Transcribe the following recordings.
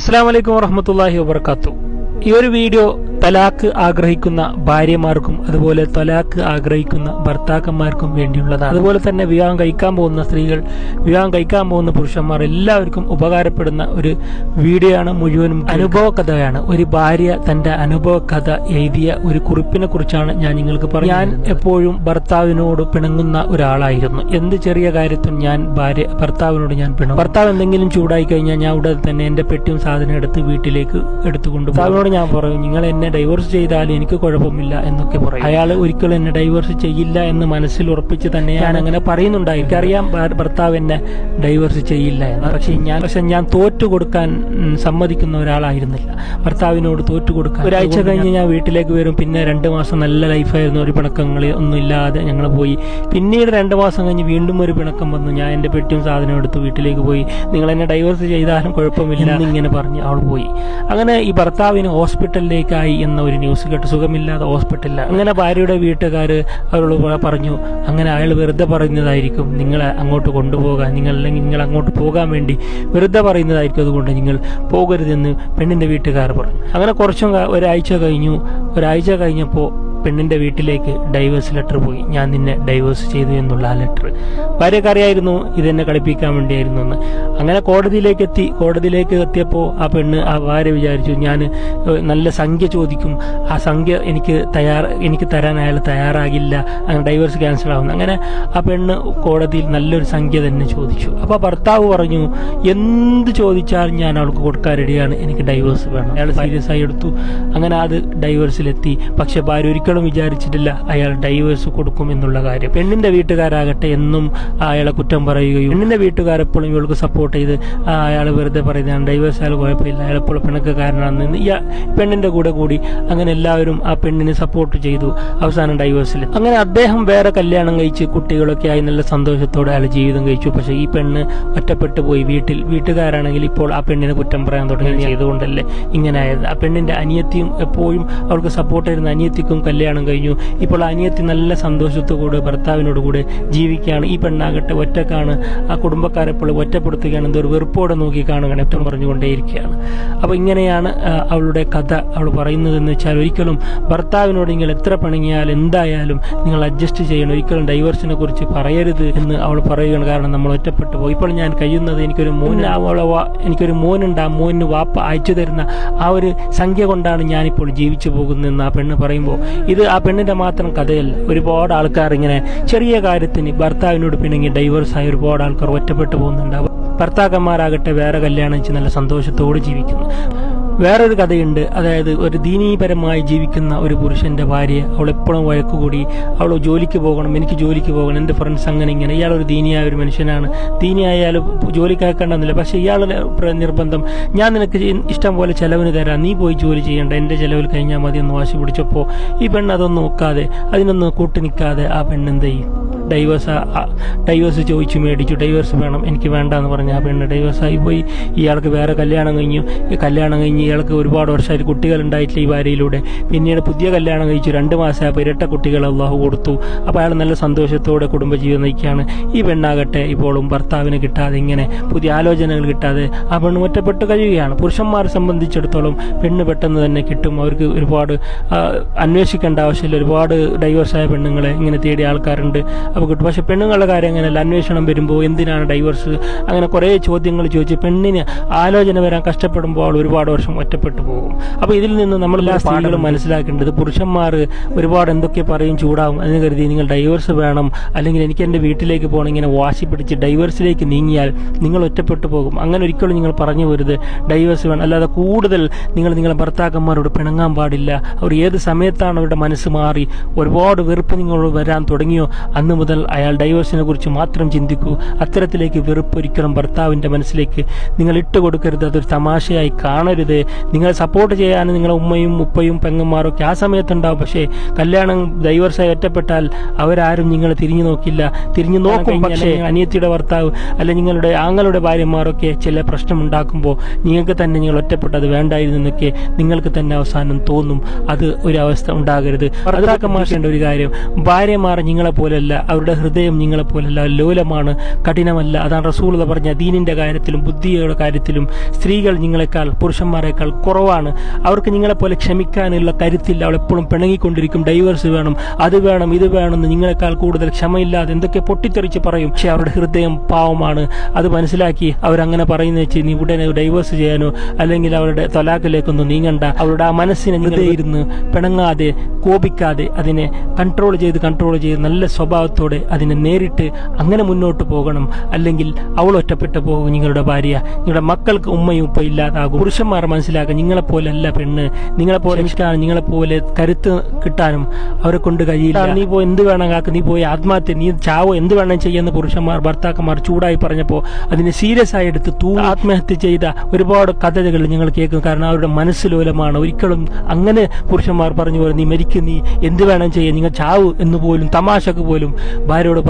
അസ്സലാമു അലൈക്കും വറഹ്മത്തുള്ളാഹി വബറകാതുഹു. ഈ ഒരു വീഡിയോ തലാഖ് ആഗ്രഹിക്കുന്ന ഭാര്യമാർക്കും അതുപോലെ തലാഖ് ആഗ്രഹിക്കുന്ന ഭർത്താക്കന്മാർക്കും വേണ്ടിയുള്ളതാണ്. അതുപോലെ തന്നെ വിവാഹം കഴിക്കാൻ പോകുന്ന സ്ത്രീകൾ, വിവാഹം കഴിക്കാൻ പോകുന്ന പുരുഷന്മാർ എല്ലാവർക്കും ഉപകാരപ്പെടുന്ന ഒരു വീഡിയോ ആണ്. മുഴുവനും അനുഭവ കഥയാണ്. ഒരു ഭാര്യ തന്റെ അനുഭവ കഥ എഴുതിയ ഒരു കുറിപ്പിനെ കുറിച്ചാണ് ഞാൻ നിങ്ങൾക്ക് പറഞ്ഞു. ഞാൻ എപ്പോഴും ഭർത്താവിനോട് പിണങ്ങുന്ന ഒരാളായിരുന്നു. എന്ത് ചെറിയ കാര്യത്തിനും ഞാൻ ഭർത്താവിനോട് ഞാൻ പിണങ്ങും. ഭർത്താവ് എന്തെങ്കിലും ചൂടായി കഴിഞ്ഞാൽ ഞാൻ ഉടനെ തന്നെ എന്റെ പെട്ടിയും സാധനം എടുത്ത് വീട്ടിലേക്ക് എടുത്തുകൊണ്ട് ഭർത്താവിനോട് ഞാൻ പറയും, നിങ്ങൾ എന്നെ ഡൈവേഴ്സ് ചെയ്താലും എനിക്ക് കുഴപ്പമില്ല എന്നൊക്കെ പറയും. അയാൾ ഒരിക്കലും എന്നെ ഡൈവേഴ്സ് ചെയ്യില്ല എന്ന് മനസ്സിൽ ഉറപ്പിച്ച് തന്നെ ഞാൻ അങ്ങനെ പറയുന്നുണ്ടായി. എനിക്കറിയാം ഭർത്താവ് എന്നെ ഡൈവേഴ്സ് ചെയ്യില്ല എന്ന്. പക്ഷെ ഞാൻ തോറ്റു കൊടുക്കാൻ സമ്മതിക്കുന്ന ഒരാളായിരുന്നില്ല. ഭർത്താവിനോട് തോറ്റു കൊടുക്കാൻ. ഒരാഴ്ച കഴിഞ്ഞ് ഞാൻ വീട്ടിലേക്ക് വരും. പിന്നെ 2 മാസം നല്ല ലൈഫായിരുന്നു. ഒരു പിണക്കങ്ങൾ ഒന്നും ഇല്ലാതെ ഞങ്ങൾ പോയി. പിന്നീട് 2 മാസം കഴിഞ്ഞ് വീണ്ടും ഒരു പിണക്കം വന്നു. ഞാൻ എന്റെ പെട്ടിയും സാധനം എടുത്ത് വീട്ടിലേക്ക് പോയി. നിങ്ങൾ എന്നെ ഡൈവേഴ്സ് ചെയ്താലും കുഴപ്പമില്ല എന്നിങ്ങനെ പറഞ്ഞ് അവൾ പോയി. അങ്ങനെ ഈ ഭർത്താവിന് ഹോസ്പിറ്റലിലേക്കായി എന്ന ഒരു ന്യൂസ് കേട്ട്, സുഖമില്ലാതെ ഹോസ്പിറ്റലിൽ. അങ്ങനെ ഭാര്യയുടെ വീട്ടുകാർ അവരോട് പറഞ്ഞു, അങ്ങനെ അയാൾ വെറുതെ പറയുന്നതായിരിക്കും, നിങ്ങളെ അങ്ങോട്ട് കൊണ്ടുപോകാൻ, നിങ്ങൾ അങ്ങോട്ട് പോകാൻ വേണ്ടി വെറുതെ പറയുന്നതായിരിക്കും, അതുകൊണ്ട് നിങ്ങൾ പോകരുതെന്ന് പെണ്ണിന്റെ വീട്ടുകാർ പറഞ്ഞു. അങ്ങനെ ഒരാഴ്ച കഴിഞ്ഞപ്പോൾ പെണ്ണിന്റെ വീട്ടിലേക്ക് ഡൈവേഴ്സ് ലെറ്റർ പോയി. ഞാൻ നിന്നെ ഡൈവേഴ്സ് ചെയ്തു എന്നുള്ള ആ ലെറ്റർ. ഭാര്യക്ക് അറിയായിരുന്നു ഇതെന്നെ കളിപ്പിക്കാൻ വേണ്ടിയായിരുന്നു എന്ന്. അങ്ങനെ കോടതിയിലേക്ക് എത്തിയപ്പോൾ ആ ഭാര്യ വിചാരിച്ചു, ഞാൻ നല്ല സംഖ്യ ചോദിക്കും, ആ സംഖ്യ എനിക്ക് തരാൻ അയാൾ തയ്യാറാകില്ല, അങ്ങനെ ഡൈവേഴ്സ് ക്യാൻസൽ ആവുന്നു. അങ്ങനെ ആ പെണ്ണ് കോടതിയിൽ നല്ലൊരു സംഖ്യ തന്നെ ചോദിച്ചു. അപ്പൊ ഭർത്താവ് പറഞ്ഞു, എന്ത് ചോദിച്ചാലും ഞാൻ അവൾക്ക് കൊടുക്കാൻ റെഡിയാണ്, എനിക്ക് ഡൈവേഴ്സ് വേണം. അയാൾ സീരിയസ് ആയി എടുത്തു. അങ്ങനെ അത് ഡൈവേഴ്സിലെത്തി. പക്ഷെ ഭാര്യ ഒരിക്കലും വിചാരിച്ചിട്ടില്ല അയാൾ ഡൈവേഴ്സ് കൊടുക്കും എന്നുള്ള കാര്യം. പെണ്ണിന്റെ വീട്ടുകാരാകട്ടെ എന്നും അയാളെ കുറ്റം പറയുകയും, പെണ്ണിന്റെ വീട്ടുകാരെപ്പോഴും ഇവൾക്ക് സപ്പോർട്ട് ചെയ്ത് അയാൾ വെറുതെ പറയുന്നതാണ്, ഡൈവേഴ്സ് അയാൾ കുഴപ്പമില്ല, അയാളെപ്പോഴും പിണക്കക്കാരനാണെന്ന് പെണ്ണിന്റെ കൂടി അങ്ങനെ എല്ലാവരും ആ പെണ്ണിനെ സപ്പോർട്ട് ചെയ്തു. അവസാനം ഡൈവേഴ്സിൽ. അങ്ങനെ അദ്ദേഹം വേറെ കല്യാണം കഴിച്ച് കുട്ടികളൊക്കെ ആയി നല്ല സന്തോഷത്തോടെ അയാൾ ജീവിതം കഴിച്ചു. പക്ഷെ ഈ പെണ്ണ് ഒറ്റപ്പെട്ടു പോയി. വീട്ടുകാരാണെങ്കിൽ ഇപ്പോൾ ആ പെണ്ണിനെ കുറ്റം പറയാൻ തുടങ്ങി. ചെയ്തുകൊണ്ടല്ലേ ഇങ്ങനെ ആയത്. ആ പെണ്ണിന്റെ അനിയത്തിയും എപ്പോഴും അവൾക്ക് സപ്പോർട്ട് ചെയ്യുന്ന അനിയത്തിക്കും കല്യാണം കഴിഞ്ഞു. ഇപ്പോൾ അനിയത്തി നല്ല സന്തോഷത്തോടെ ഭർത്താവിനോട് കൂടെ ജീവിക്കുകയാണ്. ഈ പെണ്ണാകട്ടെ ഒറ്റക്കാണ്. ആ കുടുംബക്കാരെപ്പോഴും ഒറ്റപ്പെടുത്തുകയാണ്. എന്തോ ഒരു വെറുപ്പോടെ നോക്കി കാണുകയാണ്, ഏറ്റവും പറഞ്ഞുകൊണ്ടേയിരിക്കുകയാണ്. അപ്പൊ ഇങ്ങനെയാണ് അവളുടെ കഥ അവൾ പറയുന്നതെന്ന് വെച്ചാൽ, ഒരിക്കലും ഭർത്താവിനോട് നിങ്ങൾ എത്ര പിണങ്ങിയാൽ എന്തായാലും നിങ്ങൾ അഡ്ജസ്റ്റ് ചെയ്യണം. ഒരിക്കലും ഡൈവേഴ്സിനെ കുറിച്ച് പറയരുത് എന്ന് അവൾ പറയുകയാണ്. കാരണം നമ്മൾ ഒറ്റപ്പെട്ടു പോയി. ഇപ്പോൾ ഞാൻ കഴിയുന്നത് എനിക്കൊരു മോനുണ്ട്. ആ മോന് വാപ്പ അയച്ചു തരുന്ന ആ ഒരു സംഖ്യ കൊണ്ടാണ് ഞാനിപ്പോൾ ജീവിച്ചു പോകുന്നതെന്ന് ആ പെണ്ണ് പറയുമ്പോൾ, ഇത് ആ പെണ്ണിന്റെ മാത്രം കഥയല്ല. ഒരുപാട് ആൾക്കാർ ഇങ്ങനെ ചെറിയ കാര്യത്തിന് ഭർത്താവിനോട് പിണങ്ങി ഡൈവേഴ്സായ ഒരുപാട് ആൾക്കാർ ഒറ്റപ്പെട്ടു പോകുന്നുണ്ട്. ഭർത്താക്കന്മാരാകട്ടെ വേറെ കല്യാണം വെച്ച് നല്ല സന്തോഷത്തോടെ ജീവിക്കുന്നു. വേറൊരു കഥയുണ്ട്. അതായത് ഒരു ദീനീപരമായി ജീവിക്കുന്ന ഒരു പുരുഷന്റെ ഭാര്യ, അവൾ എപ്പോഴും വഴക്കുകൂടി, അവൾ ജോലിക്ക് പോകണം, എനിക്ക് ജോലിക്ക് പോകണം, എന്റെ ഫ്രണ്ട്സ് അങ്ങനെ ഇങ്ങനെ. ഇയാൾ ഒരു ദീനിയായ ഒരു മനുഷ്യനാണ്. ദീനിയായാലും ജോലിക്ക് അയക്കേണ്ടെന്നില്ല. പക്ഷെ ഇയാളുടെ നിർബന്ധം, ഞാൻ നിനക്ക് ഇഷ്ടം പോലെ ചെലവിന് തരാം, നീ പോയി ജോലി ചെയ്യേണ്ട, എന്റെ ചെലവിൽ കഴിഞ്ഞാൽ മതി എന്ന് വാശി പിടിച്ചപ്പോൾ ഈ പെണ്ണ് അതൊന്നും നോക്കാതെ, അതിനൊന്നും കൂട്ടു നിൽക്കാതെ ആ പെണ്ണെന്ത് ചെയ്യും, ഡൈവേഴ്സ് ചോദിച്ചു മേടിച്ചു. ഡൈവേഴ്സ് വേണം, എനിക്ക് വേണ്ട എന്ന് പറഞ്ഞ ആ പെണ്ണ് ഡൈവേഴ്സായി പോയി. ഇയാൾക്ക് വേറെ കല്യാണം കഴിഞ്ഞ് ഇയാൾക്ക് ഒരുപാട് വർഷമായിട്ട് കുട്ടികൾ ഉണ്ടായിട്ടില്ല ഈ ഭാര്യയിലൂടെ. പിന്നീട് പുതിയ കല്യാണം കഴിച്ചു. 2 മാസമായപ്പോൾ ഇരട്ട കുട്ടികൾ അള്ളാഹു കൊടുത്തു. അപ്പോൾ അയാൾ നല്ല സന്തോഷത്തോടെ കുടുംബജീവിതം നയിക്കുകയാണ്. ഈ പെണ്ണാകട്ടെ ഇപ്പോഴും ഭർത്താവിനെ കിട്ടാതെ, ഇങ്ങനെ പുതിയ ആലോചനകൾ കിട്ടാതെ ആ പെണ്ണ് ഒറ്റപ്പെട്ട് കഴിയുകയാണ്. പുരുഷന്മാരെ സംബന്ധിച്ചിടത്തോളം പെണ്ണ് പെട്ടെന്ന് തന്നെ കിട്ടും. അവർക്ക് ഒരുപാട് അന്വേഷിക്കേണ്ട ആവശ്യമില്ല. ഒരുപാട് ഡൈവേഴ്സായ പെണ്ണുങ്ങളെ ഇങ്ങനെ തേടിയ ആൾക്കാരുണ്ട്, അപ്പോൾ കിട്ടും. പക്ഷെ പെണ്ണുങ്ങളുടെ കാര്യം അങ്ങനെയല്ല. അന്വേഷണം വരുമ്പോൾ എന്തിനാണ് ഡൈവേഴ്സ്, അങ്ങനെ കുറേ ചോദ്യങ്ങൾ ചോദിച്ച് പെണ്ണിന് ആലോചന വരാൻ കഷ്ടപ്പെടുമ്പോൾ അവൾ ഒരുപാട് വർഷം ഒറ്റപ്പെട്ടു പോകും. അപ്പൊ ഇതിൽ നിന്ന് നമ്മൾ എല്ലാ സ്ത്രീകളും മനസ്സിലാക്കേണ്ടത്, പുരുഷന്മാർ ഒരുപാട് എന്തൊക്കെ പറയും, ചൂടാവും, അതിന് കരുതി നിങ്ങൾ ഡൈവേഴ്സ് വേണം, അല്ലെങ്കിൽ എനിക്ക് എന്റെ വീട്ടിലേക്ക് പോകണം, ഇങ്ങനെ വാശി പിടിച്ച് ഡൈവേഴ്സിലേക്ക് നീങ്ങിയാൽ നിങ്ങൾ ഒറ്റപ്പെട്ടു പോകും. അങ്ങനെ ഒരിക്കലും നിങ്ങൾ പറഞ്ഞു പോരുത് ഡൈവേഴ്സ് വേണം. അല്ലാതെ കൂടുതൽ നിങ്ങളെ ഭർത്താക്കന്മാരോട് പിണങ്ങാൻ പാടില്ല. അവർ ഏത് സമയത്താണ് അവരുടെ മനസ്സ് മാറി ഒരുപാട് വെറുപ്പ് നിങ്ങളോട് വരാൻ തുടങ്ങിയോ അന്ന് മുതൽ അയാൾ ഡൈവേഴ്സിനെ കുറിച്ച് മാത്രം ചിന്തിക്കൂ. അത്തരത്തിലേക്ക് വെറുപ്പ് ഒരിക്കലും ഭർത്താവിന്റെ മനസ്സിലേക്ക് നിങ്ങൾ ഇട്ടുകൊടുക്കരുത്. അതൊരു തമാശയായി കാണരുത്. നിങ്ങളെ സപ്പോർട്ട് ചെയ്യാൻ നിങ്ങളെ ഉമ്മയും ഉപ്പയും പെങ്ങന്മാരൊക്കെ ആ സമയത്തുണ്ടാവും. പക്ഷേ കല്യാണം ഡൈവേഴ്സായി ഒറ്റപ്പെട്ടാൽ അവരാരും നിങ്ങളെ തിരിഞ്ഞു നോക്കില്ല. തിരിഞ്ഞു നോക്കും, പക്ഷേ അനിയത്തിയുടെ ഭർത്താവ് അല്ലെ നിങ്ങളുടെ ആങ്ങളുടെ ഭാര്യമാരൊക്കെ ചില പ്രശ്നം ഉണ്ടാക്കുമ്പോൾ നിങ്ങൾക്ക് തന്നെ നിങ്ങൾ ഒറ്റപ്പെട്ടത് വേണ്ടായിരുന്നു എന്നൊക്കെ നിങ്ങൾക്ക് തന്നെ അവസാനം തോന്നും. അത് ഒരു അവസ്ഥ ഉണ്ടാകരുത്. ഭർത്താക്കന്മാർ ഒരു കാര്യം, ഭാര്യമാർ നിങ്ങളെ പോലെയല്ല. അവരുടെ ഹൃദയം നിങ്ങളെപ്പോലല്ല, ലോലമാണ്, കഠിനമല്ല. അതാണ് റസൂലുള്ളാഹി പറഞ്ഞ ദീനിന്റെ കാര്യത്തിലും ബുദ്ധിയുടെ കാര്യത്തിലും സ്ത്രീകൾ നിങ്ങളെക്കാൾ പുരുഷന്മാരെക്കാൾ കുറവാണ്. അവർക്ക് നിങ്ങളെപ്പോലെ ക്ഷമിക്കാനുള്ള കരുത്തില്ല. അവൾ എപ്പോഴും പിണങ്ങിക്കൊണ്ടിരിക്കും, ഡൈവേഴ്സ് വേണം, അത് വേണം, ഇത് വേണമെന്ന് നിങ്ങളെക്കാൾ കൂടുതൽ ക്ഷമയില്ലാതെ എന്തൊക്കെ പൊട്ടിത്തെറിച്ച് പറയും. പക്ഷെ അവരുടെ ഹൃദയം പാവമാണ്. അത് മനസ്സിലാക്കി അവരങ്ങനെ പറയുന്ന വെച്ച് നീ ഉടനെ ഡൈവേഴ്സ് ചെയ്യാനോ അല്ലെങ്കിൽ അവരുടെ തൊലാഖിലേക്കൊന്നും നീങ്ങണ്ട. അവരുടെ ആ മനസ്സിനെ നിങ്ങൾ ഇരുന്ന് പിണങ്ങാതെ കോപിക്കാതെ അതിനെ കൺട്രോൾ ചെയ്ത് നല്ല സ്വഭാവത്തോടെ അതിനെ നേരിട്ട് അങ്ങനെ മുന്നോട്ട് പോകണം. അല്ലെങ്കിൽ അവൾ ഒറ്റപ്പെട്ടു പോകും, നിങ്ങളുടെ ഭാര്യ, നിങ്ങളുടെ മക്കൾക്ക് ഉമ്മയും ഉപ്പ ഇല്ലാതാകും. പുരുഷന്മാർ മനസ്സിലാക്കുക, നിങ്ങളെപ്പോലല്ല പെണ്ണ്, നിങ്ങളെപ്പോലെ ക്ഷമിക്കാനും നിങ്ങളെപ്പോലെ കരുത്ത് കിട്ടാനും അവരെ കൊണ്ട് കഴിയില്ല. നീ പോയി എന്ത് വേണം കാക്ക്, നീ പോയി ആത്മഹത്യ, നീ ചാവോ, എന്ത് വേണം ചെയ്യുന്ന പുരുഷന്മാർ ഭർത്താക്കന്മാർ ചൂടായി പറഞ്ഞപ്പോൾ അതിനെ സീരിയസ് ആയി എടുത്ത് ആത്മഹത്യ ചെയ്ത ഒരുപാട് കഥകൾ ഞങ്ങൾ കേൾക്കും. കാരണം അവരുടെ മനസ്സിലോലമാണ്. ഒരിക്കലും അങ്ങനെ പുരുഷന്മാർ പറഞ്ഞു പോലെ നീ മരിക്കും, നീ എന്ത് വേണം ചെയ്യാൻ, നിങ്ങൾ ചാവ് എന്ന് പോലും തമാശക്ക് പോലും ഭാര്യമാരോട്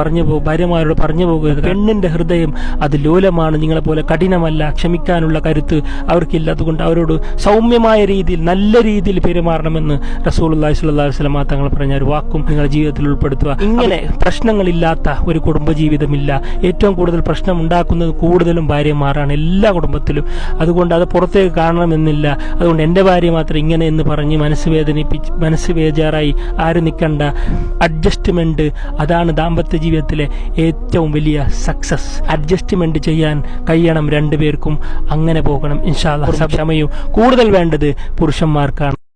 പറഞ്ഞു പോകുക. പെണ്ണിന്റെ ഹൃദയം അത് ലോലമാണ്, നിങ്ങളെപ്പോലെ കഠിനമല്ല, ക്ഷമിക്കാനുള്ള കരുത്ത് അവർക്കില്ല. അതുകൊണ്ട് അവരോട് സൗമ്യമായ രീതിയിൽ നല്ല രീതിയിൽ പെരുമാറണമെന്ന് റസൂലുള്ളാഹി സ്വല്ലല്ലാഹു അലൈഹി വസല്ലം തങ്ങൾ പറഞ്ഞ ഒരു വാക്കും നിങ്ങളുടെ ജീവിതത്തിൽ ഉൾപ്പെടുത്തുക. ഇങ്ങനെ പ്രശ്നങ്ങളില്ലാത്ത ഒരു കുടുംബജീവിതമില്ല. ഏറ്റവും കൂടുതൽ പ്രശ്നം ഉണ്ടാക്കുന്നത് കൂടുതലും ഭാര്യമാരാണ് എല്ലാ കുടുംബത്തിലും. അതുകൊണ്ട് അത് പുറത്തേക്ക് കാണണമെന്നില്ല. അതുകൊണ്ട് എൻ്റെ ഭാര്യ മാത്രം ഇങ്ങനെ എന്ന് പറഞ്ഞ് മനസ്സ് ബേജാറായി ആരും നിൽക്കണ്ട. അഡ്ജസ്റ്റ്മെന്റ് അതാണ് ദാമ്പത്യ ജീവിതത്തിലെ ഏറ്റവും വലിയ സക്സസ്. അഡ്ജസ്റ്റ്മെന്റ് ചെയ്യാൻ കഴിയണം രണ്ടുപേർക്കും. അങ്ങനെ പോകണം ഇൻഷാ അല്ലാഹ്. ക്ഷമയും കൂടുതൽ വേണ്ടത് പുരുഷന്മാർക്കാണ്.